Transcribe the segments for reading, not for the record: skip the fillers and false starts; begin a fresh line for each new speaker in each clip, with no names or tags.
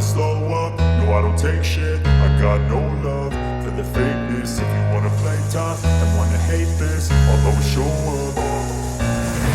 never slow up, no I don't take shit. I got no love for the fakeness. If you wanna play tough and wanna hate this, I'll always show up.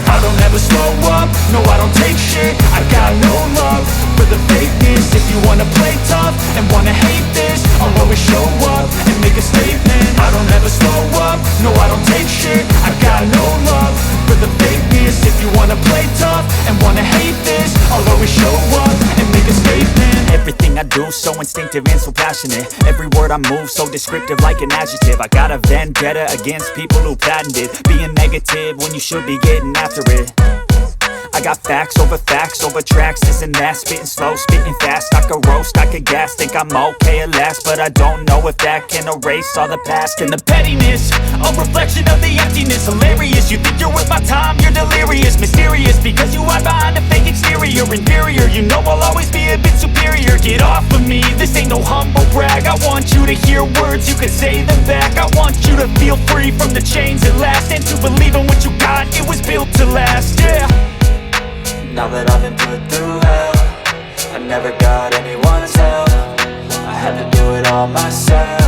I don't ever slow up, no I don't take shit. I got no love for the fakeness. If you wanna play tough and wanna hate this, I'll always show up and make a statement. I don't ever slow up, no I don't take shit. I got no love for the fakeness. If you wanna play tough and wanna hate this, I'll always show up and make a statement.
Everything I do so instinctive and so passionate. Every word I move so descriptive like an adjective. I got a vendetta against people who patented being negative when you should be getting after it. I got facts over tracks, this and that. Spitting slow, spitting fast. I could roast, I could gas. Think I'm okay at last, but I don't know if that can erase all the past. And the pettiness, a reflection of the emptiness. Hilarious, you think you're worth my time, you're delirious. Mysterious, because you hide behind a fake exterior. Inferior, you know I'll always be a bit superior. Get off of me, this ain't no humble brag. I want you to hear words, you can say them back. I want you to feel free from the chains at last, and to believe in what you got, it was built to last, yeah.
Now that I've been put through hell, I never got anyone's help. I had to do it all myself.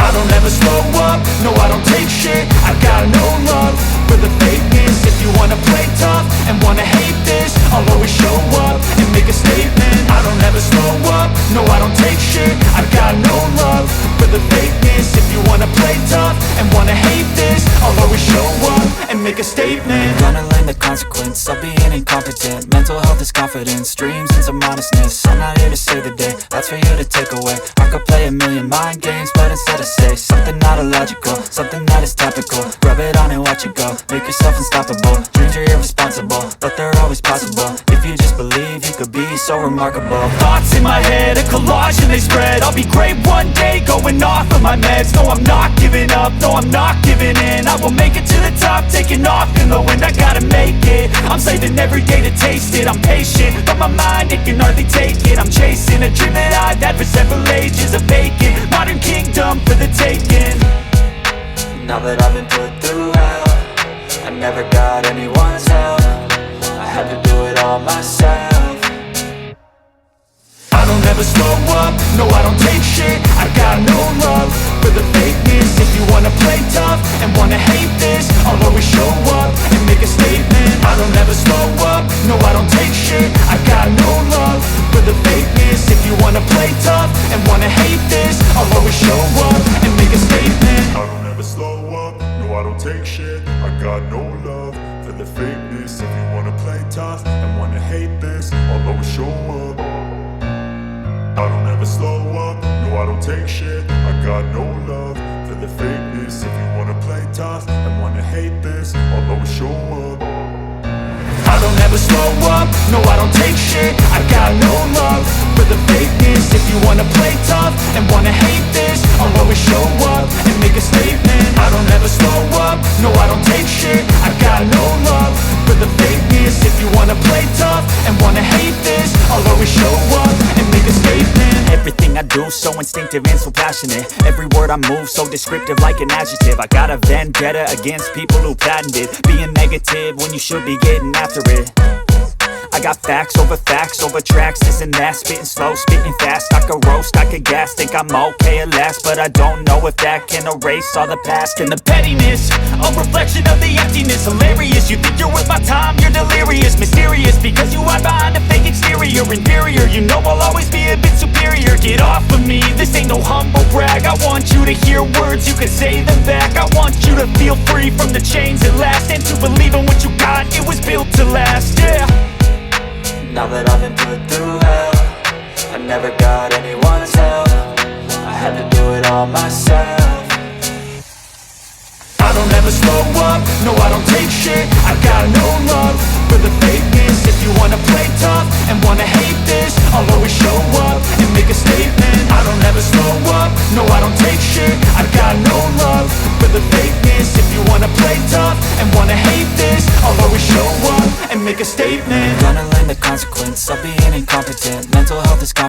I don't ever slow up, no I don't take shit. I got no love for the fakeness. If you wanna play tough and wanna hate this, I'll always show up and make a statement. I don't ever slow up, no I don't take shit. I got no love for the fakeness. If you wanna play tough and wanna hate this, I'll always show up and make a statement.
Gonna learn the consequence of being incompetent. Mental health is confidence, dreams and some honestness. I'm not here to save the day, that's for you to take away. I could play a million mind games, but instead I say something not illogical, something that is topical. Rub it on and watch it go, make yourself unstoppable. Dreams are irresponsible, but they're always possible. If you just believe, you could be so remarkable.
Thoughts in my head, a collage and they spread. I'll be great one day, going off of my meds. No, I'm not giving up, no, I'm not giving in. I will make it to the top, taking off in the wind. I gotta make it, I'm saving every day to taste it. I'm patient, but my mind, it can hardly take it. I'm chasing a dream that I've had for several ages. A vacant, modern kingdom for the taking.
Now that I've been put through hell, I never got anyone's help. I had to do it all myself.
I don't ever slow up, no I don't take shit. I got no love for the fakeness. If you wanna play tough and wanna hate this, I'll always show up and make a statement. I don't ever slow up, no I don't take shit. I got no love for the fakeness. If you wanna play tough and wanna hate this, I'll always show up and make a statement. I don't ever slow up, no I don't take shit. I got no love for the fakeness. If you wanna play tough and wanna hate this, I'll always show up. I don't ever slow up, no I don't take shit. I got no love for the fakeness. If you wanna play tough and wanna hate this, I'll always show up. I don't ever slow up, no I don't take shit. I got no love for the fakeness. If you wanna play tough and wanna hate this, I'll always show up and make a statement. I don't ever slow up, no I don't take shit. I got no love for the fakeness. If you wanna play tough and wanna hate this, I'll always show up and make a statement.
Everything I do so instinctive and so passionate. Every word I move so descriptive like an adjective. I got a vendetta against people who patented being negative when you should be getting after it. I got facts over tracks, this and that. Spitting slow, spitting fast. I could roast, I could gas. Think I'm okay at last, but I don't know if that can erase all the past. And the pettiness, a reflection of the emptiness. Hilarious, you think you're worth my time, you're delirious. Mysterious, because you hide behind a fake exterior. Inferior, you know I'll always be a bit superior. Get off of me, this ain't no humble brag. I want you to hear words, you can say them back. I want you to feel free from the chains at last, and to believe in what you got, it was built to last, yeah.
Now that I've been put through hell, I never got anyone's help. I had to do it all myself.
I don't ever slow up, no I don't take shit. I got no love for the fakeness. If you wanna play tough and wanna hate this, I'll always show up and make a statement. I don't ever slow up, no I don't take shit. I got no love for the fakeness. If you wanna play tough and wanna hate this, I'll always show up and make a statement.
Gonna learn the consequence of being incompetent. Mental health is